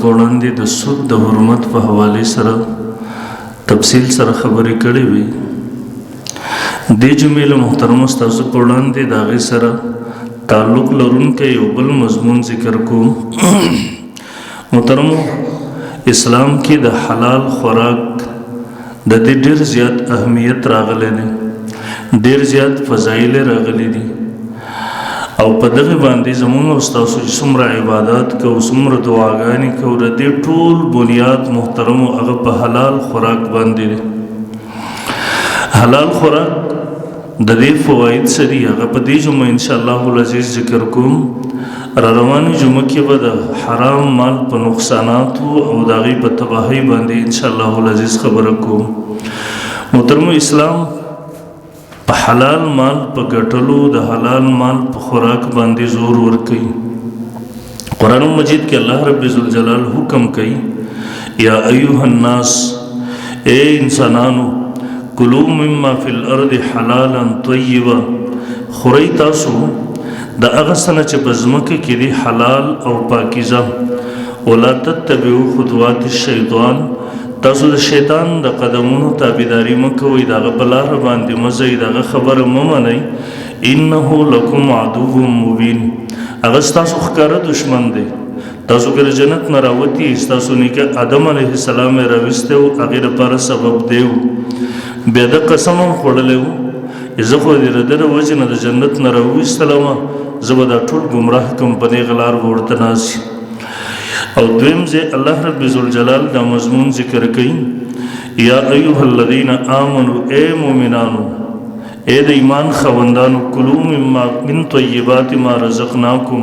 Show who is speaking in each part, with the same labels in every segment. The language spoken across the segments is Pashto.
Speaker 1: په وړاندې د سود د حرمت په حواله سره تفصیل سره خبرې کړې وي. دې جملې له محترم استاد په وړاندې د هغې سره تعلق لرونکی یو بل مضمون ذکر کوم. محترمو، اسلام کې د حلال خوراک د دې ډېر زیات اهمیت راغلی دی، ډېر زیات فضایل راغلي دي، او په دغه باندې زموږ او ستاسو چې څومره عبادات کوو، څومره دعاګانې کوو، د دې ټول بنیاد محترمو هغه په حلال خوراک باندې دی. حلال خوراک د دې فواید څه دي هغه په دې جمعه انشاءالله العزیز ذکر کوم. را روانې جمعه کې به د حرام مال په نقصاناتو او د هغې په تباهۍ باندې انشاءالله العزیز خبره کوم. محترمو، اسلام په حلال مال په ګټلو، د حلال مال په خوراک باندې زور ورکوي. قرآن مجید کې الله رب ذوالجلال حکم کوي، یا ایها الناس، اے انسانانو، کلوا مما فی الارض حلالا طیبا، خورئ تاسو د هغه څه نه چې په ځمکه کې دی حلال او پاکیزه. ولا تتبعوا خطوات الشیطان، تاسو د شیطان د قدمونو تابعداري مه کوئ، د هغه په لاره باندې مه ځئ، د هغه خبره مه منئ. انه لکم عدو مبین، هغه ستاسو ښکاره دشمن دی. تاسو که د جنت نه راوتي، ستاسو نیکه آدم علیه السلام یې راویستی و، هغې دپاره سبب دی و. بیا د قسم هم خوړلی و، زه خو د ده د وجې نه د جنت نه راویستلم، زه به دا ټول ګمراه کړم، په دې غلار به ورته ناست. او دویم ځای الله رب ذوالجلال دا مضمون ذکر کوي، یا ایها الذین آمنوا، اے مومنانو، اے د ایمان خاوندانو، کلوا من طیبات ما رزقناکم،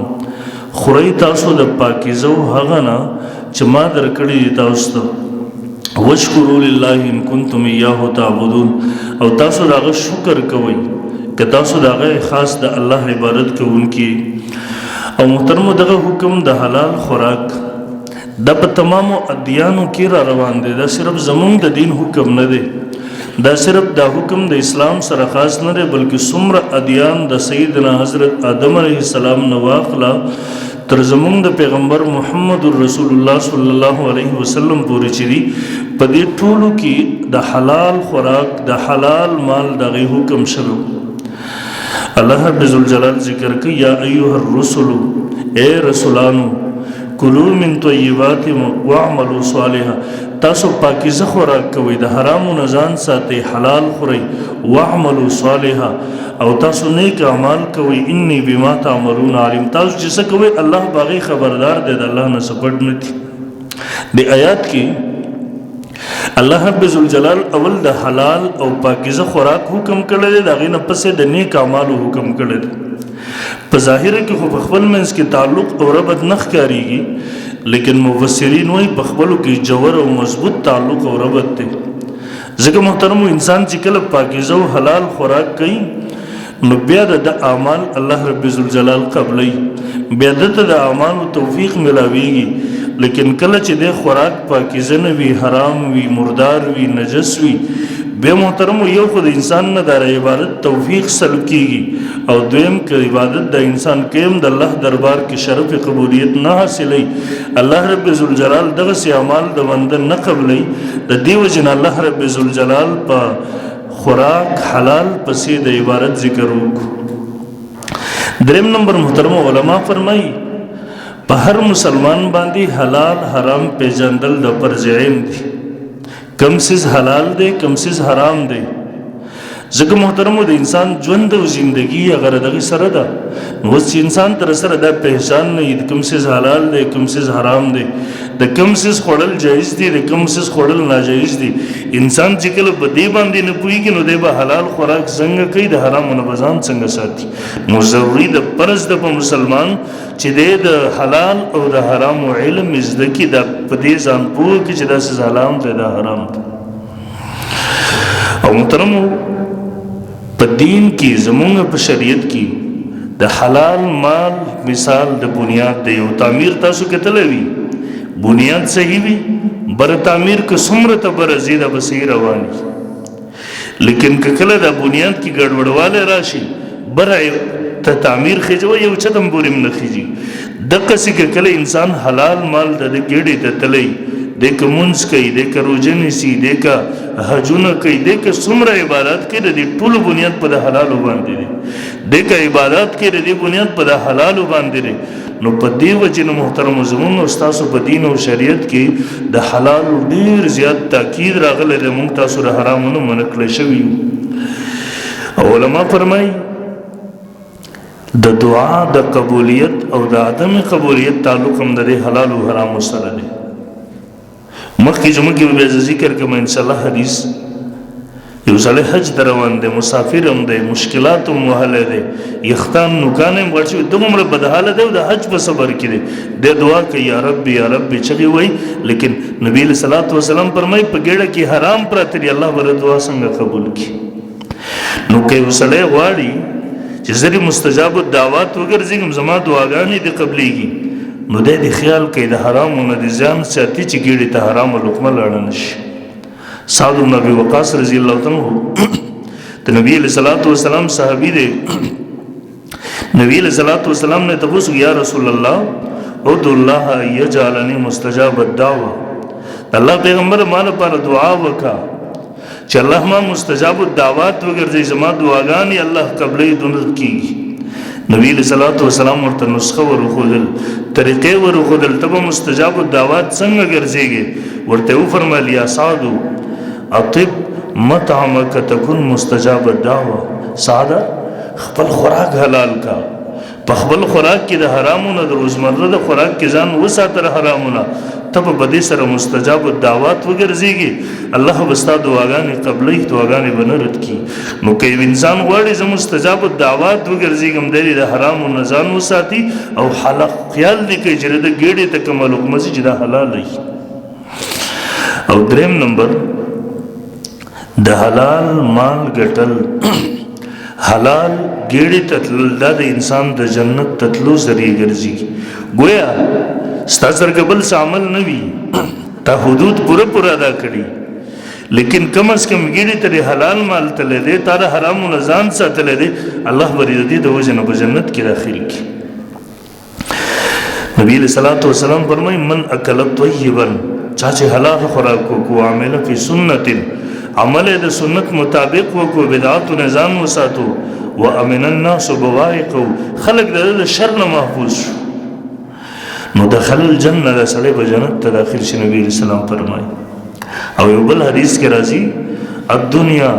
Speaker 1: خورئ تاسو د پاکیزو هغه نه چې ما درکړي دي تاسو ته. واشکروا لله ان کنتم ایاه تعبدون، او تاسو د هغه شکر کوئ که تاسو د هغه خاص د الله عبادت کوونکي. او محترمو، دغه حکم د حلال خوراک دا په تمامو ادیانو کې را روان دی، دا صرف زمونږ د دین حکم نه دی، دا صرف دا حکم د اسلام سره خاص نه دی، بلکې څومره ادیان د سیدنا حضرت آدم علیه السلام نه واخله تر زمونږ د پیغمبر محمد رسول الله صلی الله علیه وسلم پورې چې دي، په دې ټولو کې د حلال خوراک، د حلال مال دغه حکم شوی. الله رب ذوالجلال ذکر کوي، یا ایها الرسل، اے رسولانو، کلوا من طیبات واعملوا صالحا، تاسو پاکیزه خوراک کوئ، د حرامو نه ځان ساتئ، حلال خورئ، واعملوا صالحا، او تاسو نیک اعمال کوئ، انی بما تعملون علیم، تاسو چې څه کوئ الله باغی خبردار دی، د الله نه څه پټ نه دي. د آیات کې الله رب ذوالجلال اول د حلال او پاکیزه خوراک حکم کړی دی، د هغې نه پسې د نیک اعمالو حکم کړی دی. په ظاهره کې خو په خپل منځ کې تعلق او ربط نه ښکارېږي، لیکن مفسرین وایي په خپلو کې جوور او مضبوط تعلق او ربط دی. ځکه محترمو، انسان چې کله پاکیزه او حلال خوراک کوي، نو بیا د اعمال الله رب ذوالجلال قبلوي، بیا دته د اعمالو توفیق ملاویږي. لیکن کله چې د خوراک پاکیزه نه وي، حرام وي، مردار وي، نجس وي، بیا محترمو یو خو د انسان نه د عبادت توفیق سلب کیږي، او دویم که عبادت د انسان کیم د الله دربار کې شرف قبولیت نه حاصلوي، الله رب ذوالجلال دغسې اعمال د بنده نه قبلوي. د دې وجې نه الله رب ذوالجلال په خوراک حلال پسې د عبادت ذکر وکړو. دریم نمبر محترمو، علما فرمایي په هر مسلمان باندې حلال حرام پیژندل د فرض عین دی، کم سیز حلال دی، کم سیز حرام دی. ځکه محترمو، د انسان ژوند او زندگی اگر دغه سره ده، نو اوس چې انسان تر سره دا پہچان نه وي د کم سیز حلال دی، کم سیز حرام دی، د کم سیز خوړل جایز دی، د کم سیز خوړل ناجایز دی. انسان چې کله په دې باندې نه پوهېږي، نو دی به حلال خوراک څنګه کوي، د حرامو نه به ځان څنګه ساتي. نو ضروري د فرض ده په مسلمان چې دی د حلال او د حرامو علم زده کړي، دا په دې ځان پوه کړي چې دا څه حلال دی، دا حرام دی. او محترمو، په دین کې زمونږ په شریعت کې د حلال مال مثال د بنیاد دی. یو تعمیر تاسو کتلی وي، بنیاد صحیح وي، بر تعمیر که څومره ته بره ځي دا به صحیح روان وي. لیکن که کله دا بنیاد کې ګډوډوالی راشي، بره ته تعمیر خېجوه، یو چتم پورې هم نه خېجي. دغه څه کله انسان حلال مال د ګډې ته تللی د کومنس کوي د کروجنې سي د کا حجونه کوي د کا څومره عبادت کوي د ټول بنیاد په حلال باندې دي د کا عبادت کوي د بنیاد په حلال باندې دي نو په دې وجه نو محترم زمون استاد په دین او شریعت کې د حلال ډیر زیات تاکید راغله د مونږ تاسو د حرامونو منکل شوی علماء فرمایي د دعا د قبولیت او د عدم قبولیت تعلق هم د حلال او حرام سره دی مخکې جمعه کې به ذکر کوم ان شاء الله حدیث یو ځله حج روان دی مسافر هم دی مشکلات هم وهله دی یختان نوکان هم ورچو دومره بدحاله دی د حج په صبر کې دی د دعا کوي یا رب چغي وای لیکن نبی صلی الله علیه وسلم فرمای په ګډه کې حرام پراته دی الله ور دعا څنګه قبول کی نو کې وسله غواړي چې زری مستجاب الدعوات وګرځي زما دعاګانې دي قبليږي نو د خیال کې د حرام او د ځان ساتي چې ګډه ته حرام لقمه لاړ نشي سعد بن ابي وقاص رضی الله تعالی عنہ ته نبی صلی الله علیه وسلم صحابي دي نبی صلی الله علیه وسلم نے تبوس یا رسول الله ادعو الله يجعلني مستجاب الدعوه الله پیغمبر مال پر دعا وکا چې الله ما مستجاب الدعوات وګرځي زما دعاګانې الله قبلې دونت کی نبی صلی الله علیه وسلم ورته نسخه ورخودل طریقې ورخودل تبه مستجاب الدعوات څنګه ګرځيږي ورته و فرمایل یا سعد اطب مطعمك تكون مستجاب الدعوه سعد خپل خوراک حلال کا په خپل خوراک کې د حرامونو د روزمره د خوراک کې ځان وساتره حرامونه تب بدی سره مستجاب الدعوات وګرځيږي الله وستا دعاګانې قبلې دعاګانې بنرد کی نو کې انسان غواړي چې مستجاب الدعوات وګرځيږم د حرامو نه ځان وساتي او حلق خیال دي کې چې د ګډې ته کومه لقمه چې د حلال وي او دریم نمبر د حلال مال ګټل حلال ګډې تتل د انسان د جنت تتلو ذریعہ ګرځي گویا ستاسو قبل عمل نه وي تا حدود پورا ادا کړی لیکن کم از کم ګډې ته حلال مال تل دې تر حرام نه ځان ساتل دې الله بری دې د وجنه په جنت کې داخل کی نبی صلی الله علیه وسلم فرمایي من اکل طیبا چا چې حلال خوراک کو عامل فی سنت عمل د سنت مطابق وکړو بدعات نظام وساتو وامن الناس بوائق خلق د شر نه محفوظ نو دخل الجنه د سړی په جنت ته داخل شي نبی رسول الله فرمایي او یو بل حدیث کې راځي الدنيا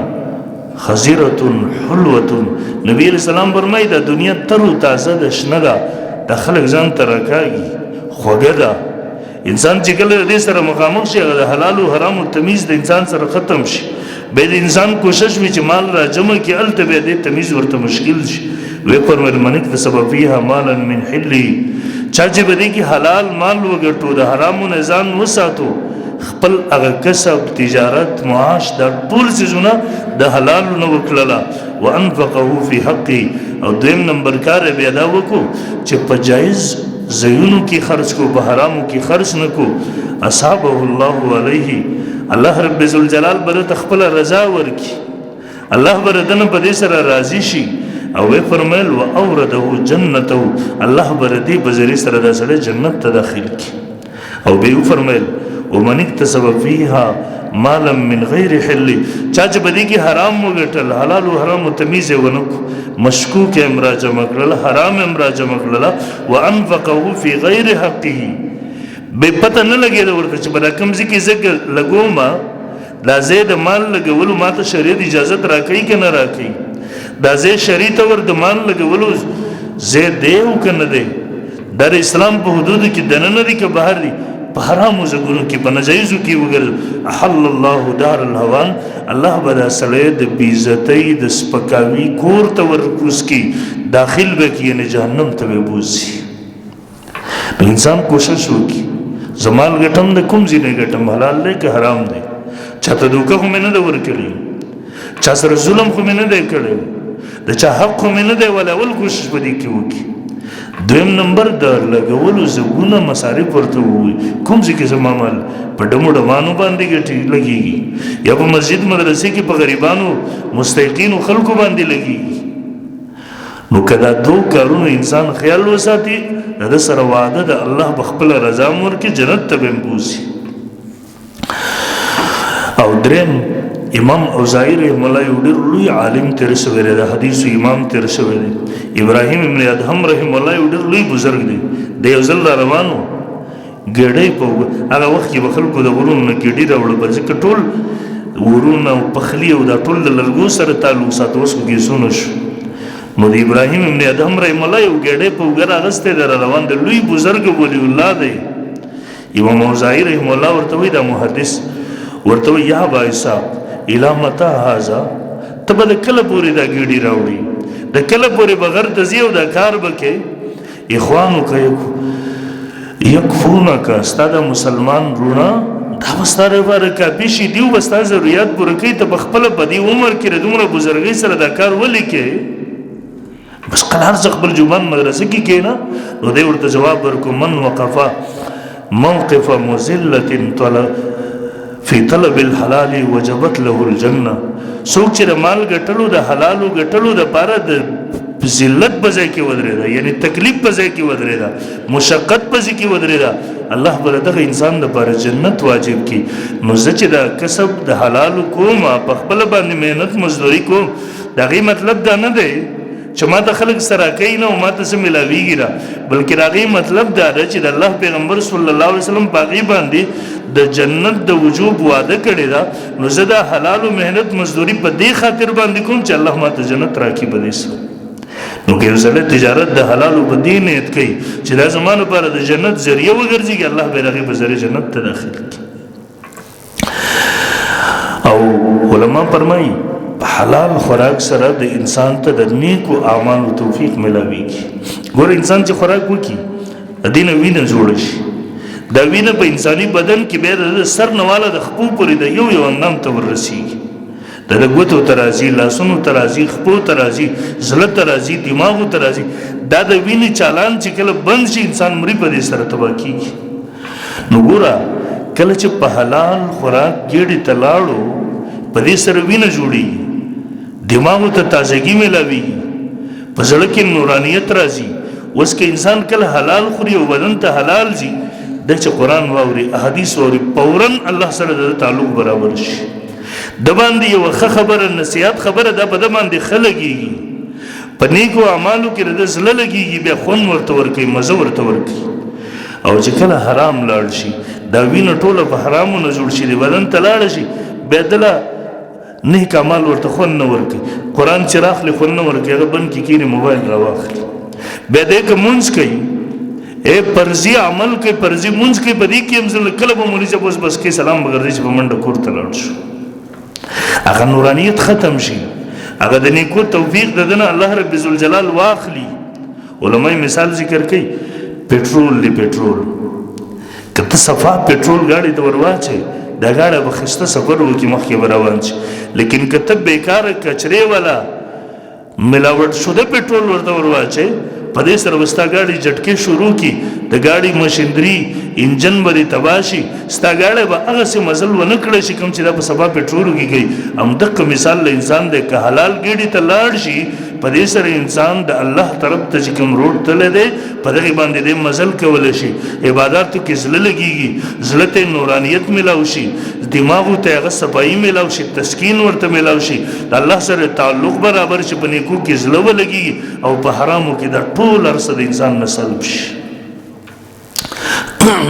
Speaker 1: خزيره حلوه نبی رسول الله فرمایي د دنیا تر تازه د شنګه د خلق ځان ترکاږي خوګه ده انسان چې کله دې سره مخامخ شي د حلال او حرام تمیز د انسان سره ختم شي به د انسان کوشش وی چې مال را جمع کې الته به د تمیز ورته مشکل شي وې پر منک د سبب فيها مالا من حلي چا چې بده کې حلال مال وګټو د حرام نه ځان وساتو خپل هغه کسب تجارت معاش د ټول سيزونه د حلال نو وکړه وانفقه في حقي او دویم نمبر کار به ادا وکړو چې په جایز زینو کی خرج کو په حرامو کی خرج نکو اصحابه الله علیه الله رب ذل جلال بر تخپل رضا ورکی الله بر دنه په دې سره راضی شي او وی فرمایل و اورده جنته الله بر دې بزری سره د سره جنت ته داخل کی او به فرمایل ومن اكتسب فيها مالا من غیر حل چاچ بدی کی حرام وګټل حلال او حرام تمیز ونکو مشکوک امراج مکرل حرام امراج مکرل وانفقه في غیر حقه به پته نه لګی ورته چې بل کم ځکه زګ لګوما دا زید مال لګولو ماته شریعت اجازه راکړي کنه راکړي دا زید شریعت ور د مال لګولو زید دیو کنه دی در اسلام په حدود کې دنه نه دي که بهر دي په حرامو زګونو کې په ناجایزو کې وګر حل الله دار الهوان الله بدا سړی د بیزتی د سپکاوي کور ته ورکوس کی داخل به کې نه جهنم ته وبوزي انسان کوشش وکي زمال غټم د کوم ځای نه غټم حلال دی که حرام دی چاته دوکه هم نه د ورکړي چا سره ظلم هم نه دی کړی د چا حق هم نه دی ولا ول کوشش پدې کې وکي دویم نمبر د لګولو زګونه مصارف ورته وي کوم ځکه زمامل په ډمو ډمانو باندې ګټي لګيږي یا په مسجد مدرسې کې په غریبانو مستحقین خلکو باندې لګيږي نو کدا دو کارونو انسان خیال وساتي د سره وعده د الله بخپل رضا مور کې جنت ته بوزي. او دریم امام اوزاعی رحم الله یو ډېر لوی عالم تیر شوی دی، د حدیثو امام تیر شوی دی. ابراهیم ابن ادهم رحم الله یو ډېر لوی بزرګ دی. د یو ځل روانو ګډۍ په هغه وخت کې به خلکو د غرونو نه ګډۍ راوړه، په ځکه ټول ورونه او پخلی او دا ټول د لرګو سره تعلق ساتو. اوس ګیسونه شو نو د ابراهیم ابن ادهم رحم الله یو ګډۍ په وګر اغستی دی روان دی، لوی بزرګ ولی الله دی. امام اوزاعی رحم الله ورته وایي دا محدث ورته وایي یا ابا اسحاق الی متى هذا، ته به د کله پورې دا ګډۍ راوړي، د کله پورې به غر ته ځې او دا کار به کوې. اخوانک یکفونک، ستا د مسلمان وروڼه دا به ستا لپاره کافي شي، دوی به ستا ضرورت پوره کوي. ته په خپله په دې عمر کې د دومره بزرګۍ سره دا کار ولې کوې؟ بس کله هر څه خپل جوبان مدرسه کې کښېنه. نو دی ورته جواب ورکړو من وقف موقف مذلة فی طلب الحلال وجبت له الجنه، څوک چې د مال ګټلو د حلالو ګټلو دپاره د ذلت په ځای کې ودرېده، یعنی تکلیف په ځای کې ودرېده، مشقت په ځای کې ودرېده، الله به دغه انسان دپاره جنت واجب کړي. نو زه چې دا کسب د حلالو کوم، په خپله باندې محنت مزدوري کوم، د هغې مطلب دا نه دی چې ما ته خلک سره کوي نه او ما ته څه میلاویږي را، بلکې د هغې مطلب دا ده چې د الله پیغمبر صلی الله علیه وسلم په هغې باندې د جنت د وجوب واده کړې ده. نو زه دا حلالو محنت مزدوري په دې خاطر باندې کوم چې الله ما ته جنت راکړي په دې سره. نو که یو سړی تجارت د حلالو په دې نیت کوي چې دا زما لپاره د جنت ذریعه وګرځېږي، الله به یې د هغې په ذریعه جنت ته داخل کړي. او علما فرمایي په حلال خوراک سره د انسان ته د نیکو اعمالو توفیق ملاویږي. ګوره انسان چې خوراک وکړي د دې نه وینه جوړه شي، دا وینه په انساني بدن کې بیا د سر نه واله د خپو پورې د یو اندام ته وررسېږي، د ګوتو ته راځي، لاسونو ته راځي، خپو ته راځي، زړه ته راځي، دماغو ته راځي. دا د وینې چالان چې کله بند شي انسان مري په دې سره تباه کېږي. نو ګوره کله چې په حلال خوراک ګېډې ته لاړو په دې سره وینه جوړېږي، دماغو ته تازگی ملاویږي، په زړه کې نورانیت راځي. اوس که انسان کله حلال خوري او بدن ته حلال ځي، د چې قرآن واوري احادیث واوري، فوراً الله سره د تعلق برابر شي. د باندې یو ښه خبره نصیحت خبره دا په د باندې ښه لګېږي، په نیکو اعمالو کې د زړه لګېږي، بیا خوند ورته ورکوي، مزه ورته ورکوي. او چې کله حرام لاړ شي دا وینه ټوله په حرامو نه جوړ شي، د بدن ته لاړه شي، بیا دله نیک اعمال ورته خوند نه ورکوي. قرآن چې راخلي خوند نه ورکوي، هغه بند کې کښېني موبایل راواخلي، بیا دی که مونځ کوي پرزي عمل کوي، پرزي مونځ کوي، په دې کې هم زه کله به مولوي صاحب اوس بس کې سلام به ګرځي چې په منډه کور ته لاړ شو، هغه نورانیت ختم شي، هغه د نیکو توفیق د ده نه الله رب ذوالجلال واخلي. علماء مثال ذکر کوي پټرول دی، پټرول که ته صفا پټرول ګاډي ته ور واچوې دا ګاډی به ښایسته سفر وکړي، مخکې به روان شي. لیکن که ته بیکاره کچرې والا ملاوټ شده پټرول ورته ور واچوې، په دې سره به ستا ګاډي جټکې شروع کړي، د ګاډي مشینري انجن به دې تباه شي، ستا ګاډی به هغسې مزل ونه کړی شي کوم چې دا په سبا پټرولو کې کوي. همدغه مثال له انسان دی، که حلال ګېډې ته لاړ شي په دې سره انسان د الله طرف ته چې کوم روډ تللی دی په دغې باندې دی مزل کولی شي، عباداتو کې زړه لګېږي، زړه ته نورانیت میلاو شي، دماغو ته هغه صفایي میلاو شي، تسکین ورته میلاو شي، د الله سره تعلق برابر شي، په نیکو کې زړه ولګېږي، او په حرامو کې دا ټول هر څه د انسان نه سلب شي.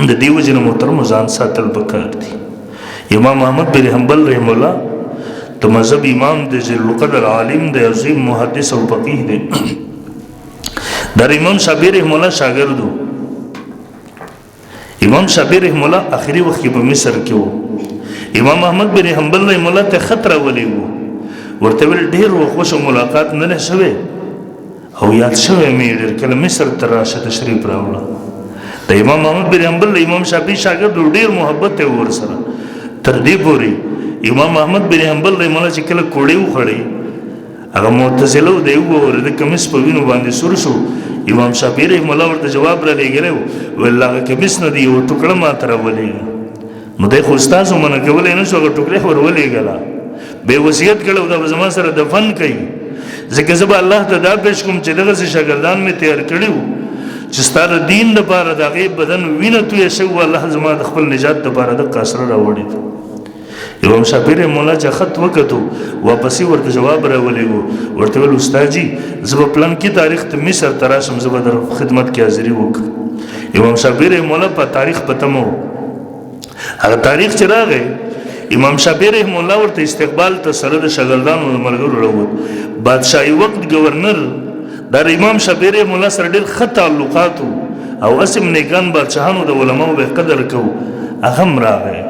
Speaker 1: د دې وجې نه محترمو ځان ساتل پکار دي. امام احمد بن حنبل رحم الله د مذهب امام دی، جلیل القدر عالم دی، عظیم محدث او فقیه دی. در امام شافعي رحم الله شاګرد و. امام شافعي رحم الله آخري وخت کې په مصر کې و. امام احمد بن حنبل رحم الله ته خط راولی و، ورته ویل ډېر وخت ملاقات نه دی شوی او یاد شوی مې ډېر، کله مصر ته راشه تشریف راوړه. د امام احمد بن حنبل د امام شافعي شاګرد ډېر محبت یې ورسره، تر دې پورې امام احمد بن حنبل رحم الله چې کله کوړې وخوړې هغه معتزله و، دی وویل د کمیس په وینو باندې سور شو. امام شافعي رحم الله ورته جواب را لېږلی و، ویل هغه کمیس نه دی یوه ټوکړه ماته راولېږه. نو دی خو ستاسو منع کولی نه شو، هغه ټوکړې خو ورولېږله، بې وصیت کړی و دا به زما سره دفن کوي، ځکه زه به الله ته دا پیش کوم چې دغسې شاګردان مې تیار کړي وو چې ستا د دین دپاره د هغې بدن وینه تویه شوې الله زما د خپل نجات دپاره دغه اسره راوړې ده. امام شافعي رحمه الله چې خط وکتو واپسې ورته جواب راولېږو ورته ویل استاد جي زه به پلانکي تاریخ ته مصر ته راشم زه به در خدمت کې حاضري وکړم. امام شافعي رحمه الله په تاریخ په تمه و. هغه تاریخ چې راغی امام شافعي رحمه الله ورته استقبال ته سره د شاګردانو د ملګرو راووت. بادشاهي وخت گورنر دا امام شافعي رحمه الله سره ډېر ښه تعلقات او اسم نیکان بادشاهانو د علماو به قدر کوو. هغه هم راغی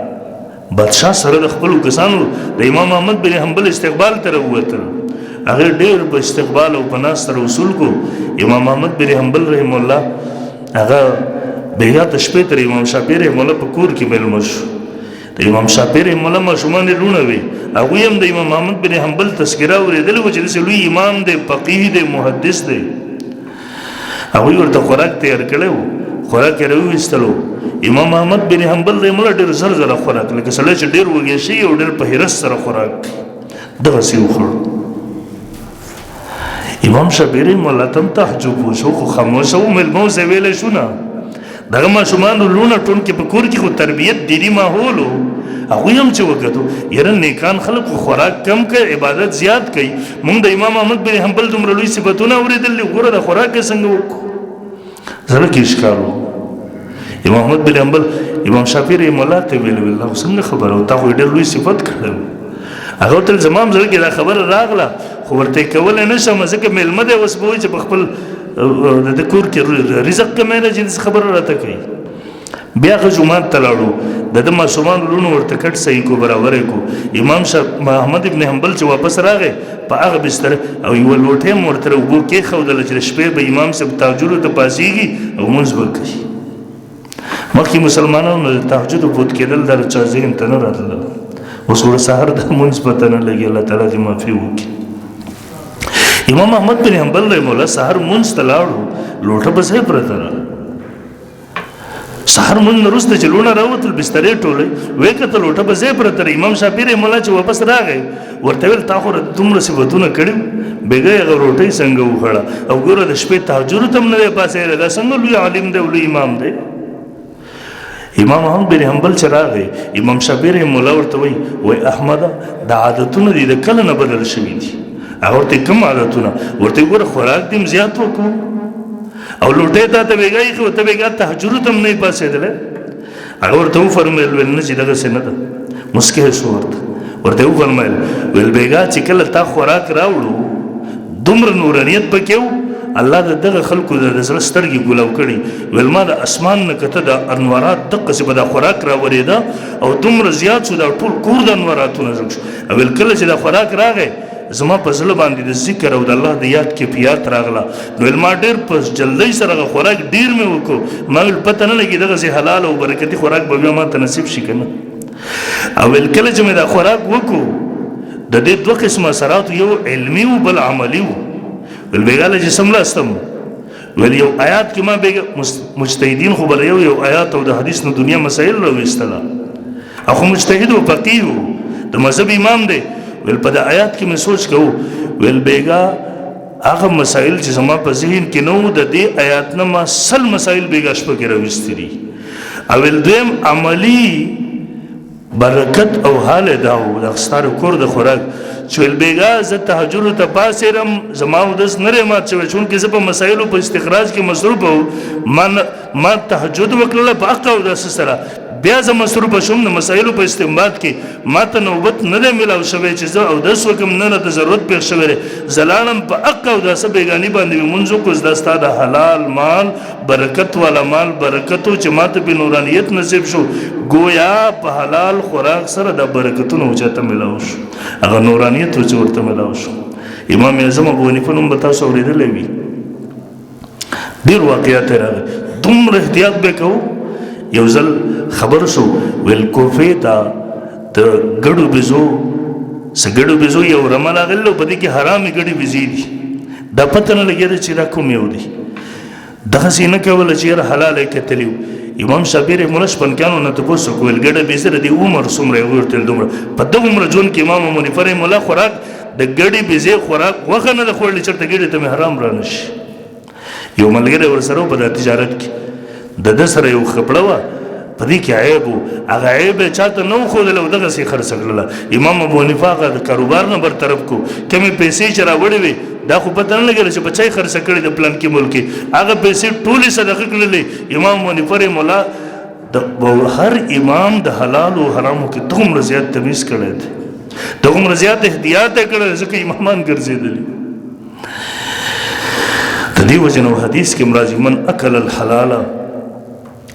Speaker 1: بادشاه سره د خپلو کسانو د امام احمد بن حنبل استقبال ته راووتل. هغه ډېر په استقبال او په ناست سره وصول کو. امام احمد بن حنبل رحمه الله هغه بیا د شپې تر امام شافعي رحمه الله په کور کې میلمه شو. د امام شافعي رحمه الله ماشومان یې لوڼه وې. هغوی هم د امام احمد بن حنبل تذکره اورېدلې وه چې داسې لوی امام دی، فقیه دی، محدث دی. هغوی ورته خوراک تیار کړی و، خوراک یې راوویستلو. امام احمد بن حنبل رحمه الله ډېر زر زره خوراک لکه سړی چې ډېر وږی شي او ډېر په حرص سره خوراک دغسې وخوړ. امام شافعي رحمه الله ته هم تعجب وشو خو خاموشه و، میلمه ورسې ویلی شو نه. دغه ماشومانو لوڼه ټول کې په کور کې خو تربیت دیني ماحول و. هغوی هم چې وکتو یاره نیکان خلک خو خوراک کم کوي عبادت زیات کوي. موږ د امام احمد بن حنبل دومره لوی صفتونه اورېدلي ګوره د خوراک یې څنګه وکړو. زړه کې اشکال و. امام احمد بن حنبل امام شافعي رحمه الله ته ویل الله څنګه خبره و تا خو ډېر لوی صفت کړی و. هغه ورته زما هم زړه کې دا خبره راغله خو ورته یې کولی نه شم ځکه میلمه دی اوس به وایي چې په خپل د کور کې رزق کمی نه چې خبره راته کوي. بیا هغه جومات ته لاړو د ده ماشومانو لوڼو ورته کټ صحیح کو برابر یې کو. امام احمد بن حنبل چې واپس راغی په هغه بستر او یوه لوټه یې ورته اوبو کېښودله چې د شپې به امام صاحب تهجدو ته پاڅېږي او لمونځ به کوي. مخکې مسلمانانو د تهجد بود کېدل دا چا ذهن ته نه راتلل. اوس ګوره سهار د لمونځ پته نه لګي. الله تعالی دې معافي وکړي. امام احمد بن حنبل رحمه الله سهار لمونځ ته لاړو لوټه په ځای پرته ده. سهار لمونځ نه وروسته چې لوڼه راوتل بسترې ټولې ویې کتل لوټه په ځای پرته ده. امام شافعي رحمه الله چې واپس راغی ورته ویل تا خو دومره صفتونه کړي بېګا یې هغه روټۍ څنګه وخوړه او ګوره د شپې تهجدو ته هم نه دی پاڅېدلی. دا څنګه لوی عالم دی او لوی امام دی. امام احمد بن حنبل چې راغی امام شافعي رحمه الله ورته وایي احمده دا عادتونه دي د کله نه بدل شوي دي. هغه ورته کوم عادتونه؟ ورته ګوره خوراک دې هم زیات وکړو او لوټۍ تا ته بېګا ایښې ته بېګا تهجدو ته هم نه یې پاڅېدلی. هغه ورته وفرمیل ویل نه چې دغسې نه ده. مسکی شو ورته وفرمیل ویل بېګا چې کله تا خوراک راوړو دومره نورانیت پکې و الله د دغه خلکو د زړه سترګې ګلو کړي. ویل ما د اسمان نه کته د انوارات دقسې به دا خوراک راورېده او دومره زیات شو دا ټول کور د انواراتونه زړه شو. ویل کله چې دا خوراک راغی زما په زړه باندې د ذکر او د الله د یاد کیفیت راغله. نو ویل ما ډېر په جلدۍ سره هغه خوراک ډېر مې وکړو. ما ویل پته نه لګي دغسې حلال او برکتي خوراک به بیا ما ته نصیب شي که نه. او ویل کله چې مې دا خوراک وکړو د دې دوه قسمه اثرات یو علمي و بل عملي و. ویل بېګا چې سملاستم ویل یو آیات کې ما بېګا مجتهدین خو بله یو آیات او د حدیث نه دنیا مسایل راویستله او خو مجتهد و فقیه و د مذهب امام دی. ویل په د آیات کې مې سوچ کوو ویل بېګا هغه مسایل چې زما په ذهن کې نه وو د دې آیات نه ما 100 مسایل بېګا شپه کې راویستي دي. او ویل دویم عملي برکت او حال دا و د ستاره کور د خوراک چې ویل بېګا زه تهجدو ته پاڅېدم زما اودس نه دی مات شوی چونکې زه په مسایلو په استخراج کې مصروف وم. ما تهجد وکړله په حق اودس سره بیا زه مصروفه شوم د مسایلو په استنباط کې. ما ته نوبت نه دی میلاو شوی چې زه اودس وکړم نه راته ضرورت پېښ شوی دی. زه لاړم په حق اوداسه بېګاني باندې مې لمونځ وکړو. دا ستا د حلال مال برکت والا مال برکت و چې ما ته پې نورانیت نصیب شو. گویا په حلال خوراک سره د برکتونو چاته میلاو شو هغه نورانیت چې ورته میلاو شو. امام اعظم ابو حنیفه نوم به تاسو اورېدلی وي. ډېر واقعات یې راغلي. دومره احتیاط به کوو. یو ځل خبر شو ویل کوفې ته د ګډو بېزو څه ګډو بېزو یو رمه راغلی او په دې کې حرامې ګډې بېزې دي. دا پته نه لګېده چې دا کوم یو دی. دغسې یې نه کوله چې یاره حلال یې کتلي وو. امام شافعي رحمه الله شپنکیانو نه تپوس وکړو ویل ګډه بېزه د دې عمر څومره یې هغوی ورته ویل دومره. په دغه عمره ژوند کې امام ابو حنیفه رحمه الله خوراک د ګډې بېزې خوراک غوښه نه ده خوړلې چېرته ګډې ته مې حرام را نه شي. یو ملګری ورسره په د تجارت کې د ده سره یو خپړه وه په دې کې عیب و هغه عیب یې چاته نه وښودلی او دغسې خرڅه کړله امام ابو حنیفه هغه د کاروبار نه برطرف کو کمې پیسې چې راوړې وې دا خو پته نه لګېله چې په چا یې خرڅه کړې د پلانکي ملک کې هغه پیسې ټولې صدقه کړلې امام ابو حنیفه رحمه الله د هر امام د حلال او حرامو کې دومره زیات تمیز کړی دی دومره زیات احتیاط یې کړی ځکه امامان ګرځېدلي د دې وجې نه حدیث کې راځي من اکل الحلال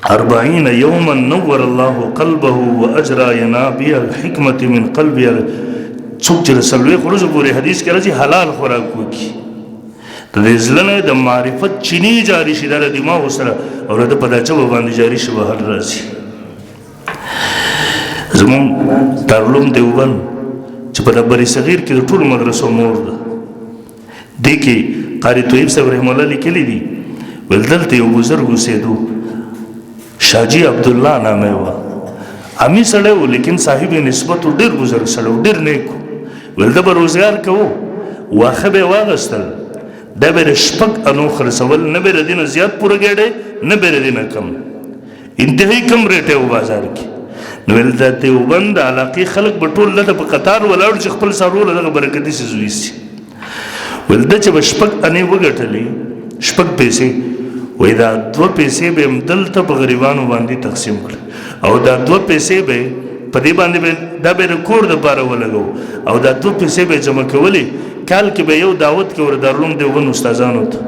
Speaker 1: 40 يوما نور الله قلبه واجرى ينابيع الحكمه من قلبه څوک چې څلوېښت ورځو پورې حدیث کې راځي حلال خوراک وکړي د دې زړه نه د معرفت چینی جاری شي د دماغ سره او د په داچو باندې جاری شي بهر راځي زمون دارالعلوم دیوبند چې په دبري صغیر کې د ټول مدرسو مور ده دې کې قاری طیب صاحب رحم الله لیکلي دي ول دلته یو بزرګ اوسېدو شاجی عبدالله نامه و امی سړی و لیکن صاحب نسبت ډېر بزرګ سړی و ډېر نیک ول ده به روزګار کوو واښه به یې واغېستل دا به یې شپږ انو خرڅول نه به یې د دې نه زیات پوره ګېډی نه به یې د دې نه کم انتهایي کم ریټ و بازار کې نو ویل د دیوبند د علاقې خلک به ټول دلته په قطار ولاړ چې خپل څاروله دغه برکتي څیز ویسي ویل ده چې به شپږ انې وګټلې شپږ پیسې وای دا 2 پیسې به هم دلته په غریبانو باندې تقسیم کړي او دا 2 پیسې به په دې باندې دا به د کور دپاره ولګو او دا 2 پیسې به جمع کولې کال کې به یو دعوت کې ور دارالعلوم دیوبند استادانو ته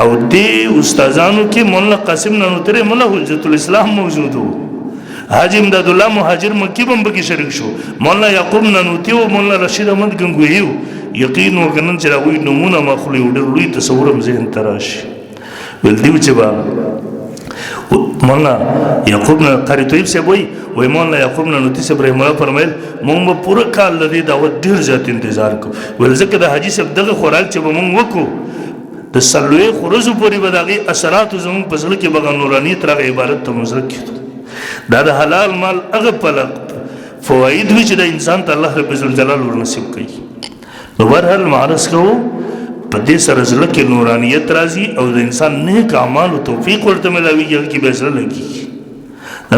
Speaker 1: او دې استادانو کې مولانا قاسم نانوتری مولا حجت الاسلام موجود و حاجی امداد الله مهاجر مکی بم بکی شریک شو مولانا یعقوب نانوتی و مولانا رشید احمد گنگوهی یقین وکنن چې راوی نمونه مخلي وړ لوی تصورم ذهن تراشي ول دیو چې با مولانا یعقوب قاری طیب صاحب وای مولانا یعقوب نانوتی صاحب رحم الله فرمایل مونږ به پوره کال د دې دعوت ډېر زیات انتظار کو ول ځکه د حاجی صاحب دغه خوراک چې به مونږ وکړو د څلوېښت ورځو پورې به د هغې اثراتو زموږ په زړه کې به نورانیت راغی عبارت ته مزرک کېدو دا د حلال مال هغه پلق فواید وي چې د انسان ته الله رب الجلال ورنصیب کوي نو بهرحال معرض کوو په دې سره زړه کې نورانیت راځي او د انسان نیک اعمالو توفیق ورته ملاویږي هغه کې به زړه لګېږي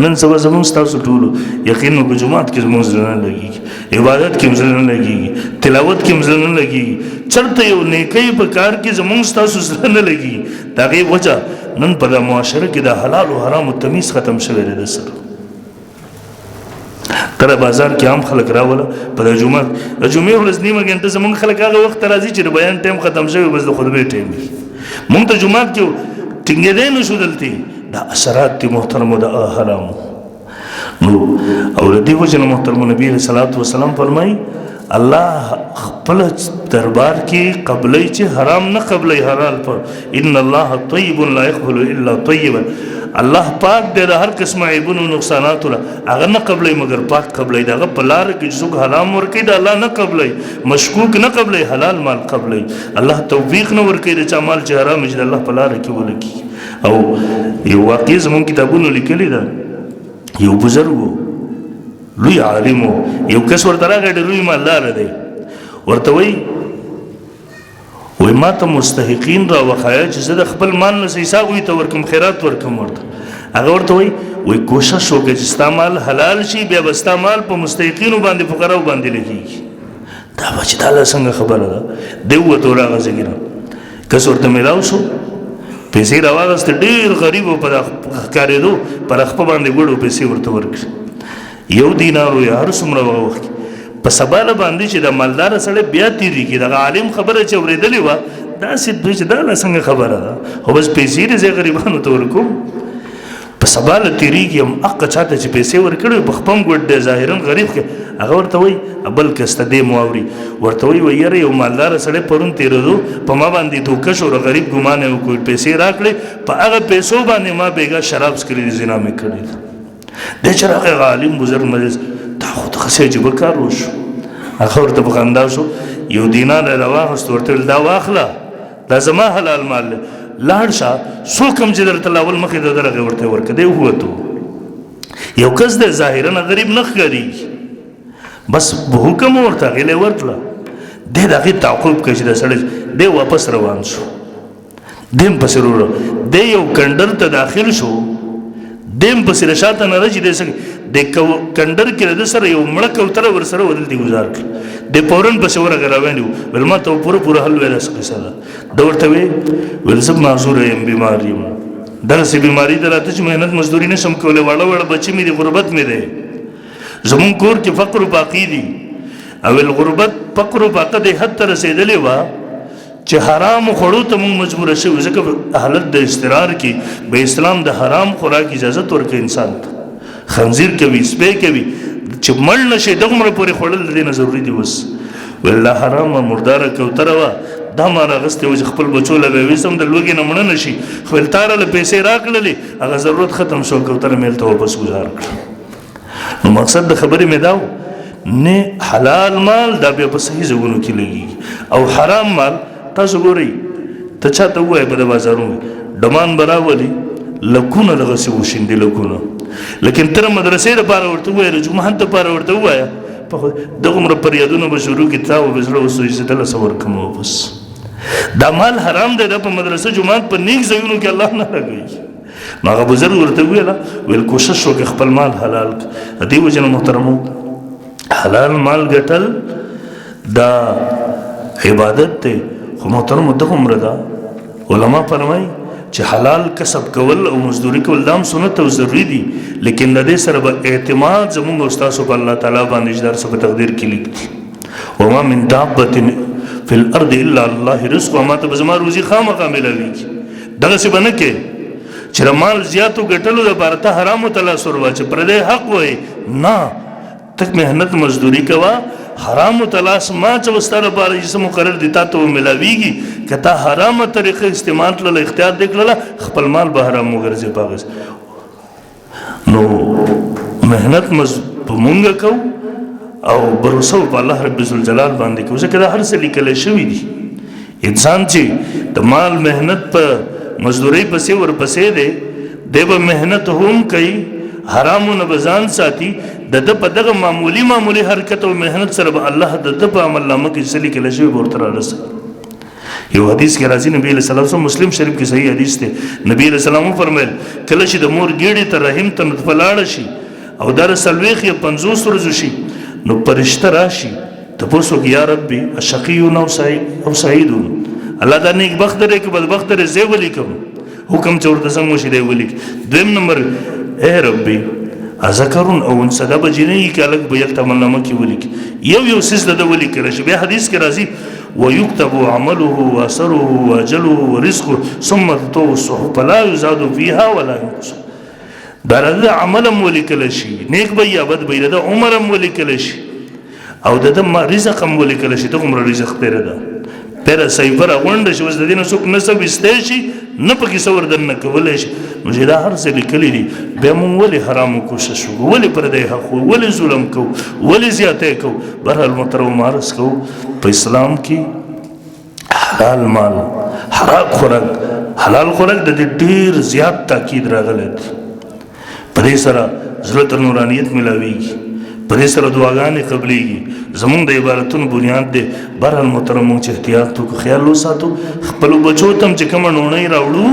Speaker 1: نن سبا زموږ ستاسو ټولو یقین وکړو جومات کې زموږ زړه نه لګېږي عبادت کې هم زړه نه لګېږي تلاوت کې هم زړه نه لګېږي چېرته یو نیکۍ په کار کې زموږ ستاسو زړه نه لګېږي د هغې وجه نن په د معاشره کې د حلال او حرامو تمیز ختم شوی دی د سره کله بازار کې عام خلک راوله په د جومات د جمعې ورځ نیمه ګنټه زموږ خلک هغه وخت ته راځي چې د بیان ټایم ختم شوی بس د خطبې ټایم وي موږ ته جومات کې ټینګېدی نه شو دلته دا اثرات دي محترمو د حرامو نو او د دې وجه نه محترمو نبي علیه الصلاة والسلام فرمایي الله خپل دربار کې قبلې چې حرام نه قبلې حلال په ان الله طیب لا يقبل الا طیبا الله پاک دې د هر قسمه عیبونو نقصاناتو هغه نه قبلې مگر پاک قبلې دغه په لار کې څوک حرام ورکړي د الله نه قبلې مشکوک نه قبلې حلال مال قبلې الله توفیق نه ورکړي چې مال چې حرام چې الله په لار کې ولګي او یو واقع زموږ کتابونو لیکلي ده یو بزرګ لوی عالم یو کس ورته راغی ډېر لوی مالدار دی ورته وای ما ته مستحقین را وښایه چې زه د خپل مال نه حساب وي ته ورکم خیرات ورکم ورته هغه ورته وای کوشش وکړه چې ستا مال حلال شي بیا به ستا مال په مستحقینو باندې فقراو باندې لګېږي دا به چې دا څنګه خبره ده دی ووتو راغه زګیره کس ورته میلاو شو پیسې راواغېستې ډېر غریب و په ښکارېدو پر خپه باندې ګوړو پیسې ورته ورکړي 1 دینار یا هر څومره وخت په سباله باندې چې د مالدار سره بیا تیریږي د عالم خبره چې اورېدلې وه داسې دوی چې دا څنګه خبره ده خو بس پیسې دې زه غریبانو ته ورکوم په سباله تیریږي هم حق چاته چې پیسې ورکړي په خپل ګډ دی ظاهرا غریب کې هغه ورته وایي بل کسته دې مو اوري ورته وایي یاره یو مالدار سره پرون تیرېدو په ما باندې دوکه شو غریب ګمان یې وکړ پیسې راکړې په هغه پیسو باندې ما بیګا شراب څکلي دي زنا مې کړې ده د چې راغی عالم بزرګ مجلس دا خو ته خسې عجیبه کار وشو هغه ورته په خندا شو 1 دینار یې راواخیست ورته ویل دا واخله دا زما حلال مال دی لاړ شه څوک هم چې درته لاول مخې د درغې ورته ورکړه دی ووتو یو کس دی ظاهرا غریب نه ښکارېږي بس حکم ورته هغې له ورکړه دی د هغې تعقیب کوي چې دا سړی دی واپس روان شو دیم پسې وروړه دی یو کنډر ته داخل شو دیم پسې له شاته نه راځي دی د کنډر کې د سره یو مړه کوتره ورسره ودلتي گزار کړ د فورن پسې ورغه راوړی ول ما ته پوره حل ویل څه دا ورته ویل زه معذور یم بیمار یم دغسې بیماري ده راته چې محنت مزدوري نشم کولی واړه بچي مې دي غربت مې دی زمونږ کور کې فقر و باقي دي او الغربت فقر و باقه د حد ته رسېدلې وه چې حرام خوړو ته موږ مجبوره شوي ځکه حالت د اضطرار کې به اسلام د حرام خوراک اجازت ورکوي انسان ته خنزیر کوي سپی کوي چې مړ نه شي دغومره پورې خوړل د دې نه ضروري دي اوس والله حرامه مرداره کوتره وه دا ما راغستې وه چې خپل بچو له به ویسم د لوږې نه مړه نه شي خپل تاره له پیسې راکړلې هغه ضرورت ختم شو کوتره مې هلته واپس گزار کړه نو مقصد د خبرې مې دا و نه حلال مال دا بیا په صحیح ځایونو کې لګېږي او حرام مال تاسو ګورئ ته چاته ووایې په د بازارونو ډمان به راولي لکونه دغسې وشیندي لکونه لیکن تر مدرسې دپاره ورته ووایه د جومات دپاره ورته ووایه دغومره فریادونه به شروع کړي تا به زړه وسوځي چې دله څه ورکړم واپس دا مال حرام دی دا په مدرسه جومات په نیک ځایونو کې الله نه لګوي نو هغه بزرګ ورته وویله ویل کوشش وکړه خپل مال حلال کړه د دې وجې نه محترمو حلال مال ګټل دا عبادت دی خو محترمو دغومره ده علما فرمایي چې حلال کسب کول او مزدوري کول دا هم سنت او ضروري دي لیکن د دې سره به اعتماد زموږ او ستاسو په الله تعالی باندې چې در څه په تقدیر کې لیکي وما من دابة فی الارض الا الله رزقها ما ته به زما روزي خامخا میلاویږي دغسې به نه کې چې د مال زیاتو ګټلو دپاره ته حرامو ته لاس ور واچې پردی حق وایې نه تک محنت مزدوري کوه حرامو ته لاس ما چې ستا لپاره چې څه مقرر دي تا ته به میلاویږي که تا حرامه طریقه استعمال کړله اختیار دې کړله خپل مال به حرام وګرځې په هغه نو محنت په مونږ کوو او بروسه په الله رب ذوالجلال باندې کوو ځکه دا هر څه لیکلی شوي دي انسان چې د مال محنت په مزدورۍ پسې ورپسې دی دی به محنت هم کوي حرامو نه به ځان ساتي د ده په دغه معمولي حرکت او محنت سره به الله د ده په عمل نامه کې څه لیکلی شوي به ورته رارسوي یو حدیث کې راځي نبی علیه السلام مسلم شریف کې صحیح حدیث دی نبی علیه السلام وفرمیل کله چې د مور ګیډې ته رحم ته نطفه لاړه شي او دا څلوېښت یا 50 ورځو شي نو فرشته راشي تپوس وکړي یا ربي اشقي او سعید الله دا نیک بخت دی که بدبخت دی زه یې ولیکم حکم چې ورته څنګه وشي دی یې ولیک دویم نمبر اے ربي ذکرون او انثى دا به جنۍ کې هلک به یلته عملنامه کې ولیکي یو څیز د ده ولیکلی شي بیا حدیث کې راځي ويكتب عمله واثره واجله ورزقه ثم تطوى الصحف فلا يزاد فيها ولا ينقص دا د عمل ولیکل شي نیک به یا بد به د عمر ولیکل شي او د رزق ولیکل شي ته عمر رزق تیر ده پر سیفر غونډ شي وس د دین څوک نسب استې شي نه پکې څور دنه کولای شي نو چې دا هر څه لیکلي دي بیا مونږ ولې حرامو کوشش وکړو ولې پردی حق ولې ظلم کوو ولې زیاتی کوو بهرحال محترم عرض کوو په اسلام کې حلال مال حلال خوراک د دې ډېر زیات تاکید راغلی دی په دې سره زړه ته نورانیت میلاویږي په دې سره دعاګانې قبلیږي زمونږ د عبادتونو بنیاد دی بهرحال محترم مونږ چې احتیاط وکړو خیال وساتو خپلو بچو ته هم چې کومه ډوڼۍ راوړو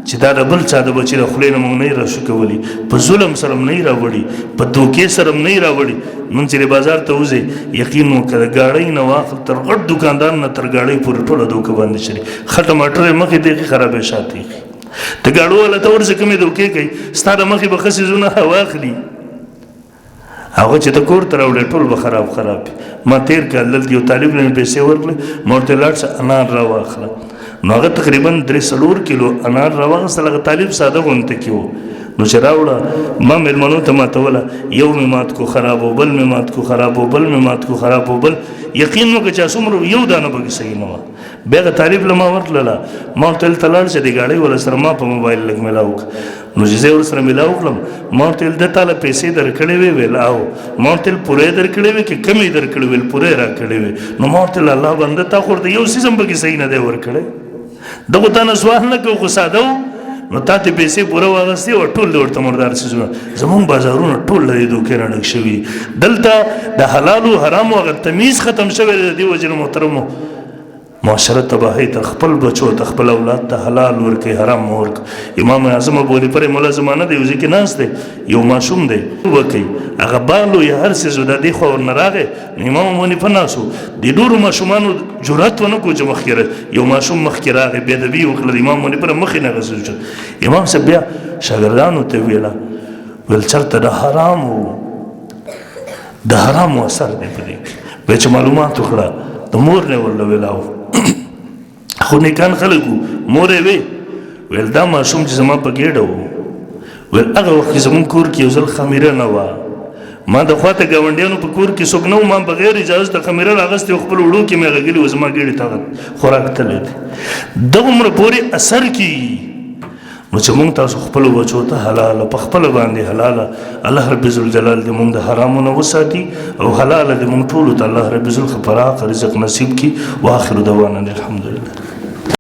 Speaker 1: چې دا د بل چا د بچي د خولې نه مونږ نه یې راشو کولی په ظلم سره هم نه یې راوړي په دوکې سره هم نه یې راوړي نن چې بازار ته وځې یقین وکړه د ګاډۍ نه واخل تر غټ دوکاندار نه تر ګاډۍ پورې ټوله دوکه باندې شري ښه ټماټر یې مخې دیخي خرابې شاته ایښي د ګاډو والا ته ورځې کومې دوکې کوي ستا د مخې به ښه څیزونه واخلي هغه چې ته کور ته راوړې ټول به خراب ما تېر کال دلته یو طالب نه مې پیسې ورکړې ما ورته لاړ شه انار راواخله نو هغه تقریبا 3 کیلو انار راواخیستل هغه طالب ساده غونته کې و نو چې راوړه ما مېلمنو ته ماتوله یو مې مات کو خراب و بل مې مات کو خراب و بل مې مات کو خراب و بل یقین وکړه چې څومره یو دانه پکې صحیح نه وه بیا هغه طالب له ما ورتلله ما ورته دلته لاړ شه د ګاډۍ والا سره ما په موبایل لږ میلاو کړه نو چې زه یې ورسره میلاو کړم ما ورته ویل ده تاله پیسې درکړې وې ویل او ما ورته ویل پوره یې درکړې وې که کمې یې درکړې ویل پوره یې راکړې وې نو ما ورته ویل الله بنده تا خو ورته یو څیز هم پکې صحیح نه دی ورکړی دغه تا نه سوال نه کوو خو ساده و نو تا ته پیسې پوره واغستې او ټول د ورته مردار څیزونه زمونږ بازارونه ټول له دې دوکې نه ډک شوي دلته د حلالو حرامو هغه تمیز ختم شوی دی د دې وجې نه محترمو معاشره تباهی ته خپل بچو ته خپل اولاد ته حلال ورکړي حرام مه ورکړي امام اعظم ابو حنیفه مولا زمانه دی یو ځای کې ناست دی یو ماشوم دی وکړي هغه بالو یا هر څه د دې خوا ورنه راغی نو امام ابو حنیفه ناست و د ډېرو ماشومانو جرأت ونه کړو چې مخکې یو ماشوم مخکې راغی بې ادبي وکړه د امام ابو حنیفه مخې نه غځېدو امام صاحب بیا شاګردانو ته ویله ویل چېرته د حرامو اثر دی په دې کې بیا چې معلومات وکړه د مور نه ورله ویلاو خو نیکان خلک وو مور یې وی ویل دا ماشوم چې زما په ګېډه و ویل هغه وخت کې زموږ کور کې یو ځل خمیره نه وه ما د خواته ګاونډیانو په کور کې څوک نه و ما بغیر اجازه د خمیره راغستې خپل وړو کې مې غږلي و زما ګېډې ته خوراک تللی دی دغومره پورې اثر کېږي نو چې مونږ تاسو خپلو بچو ته حلاله په خپله باندې حلاله الله رب ذوالجلال دې مونږ د حرامو نه وساتي او حلاله دې مونږ ټولو ته الله رب ذوالخ پراخ رزق نصیب کړي واخر دعوانا الحمدلله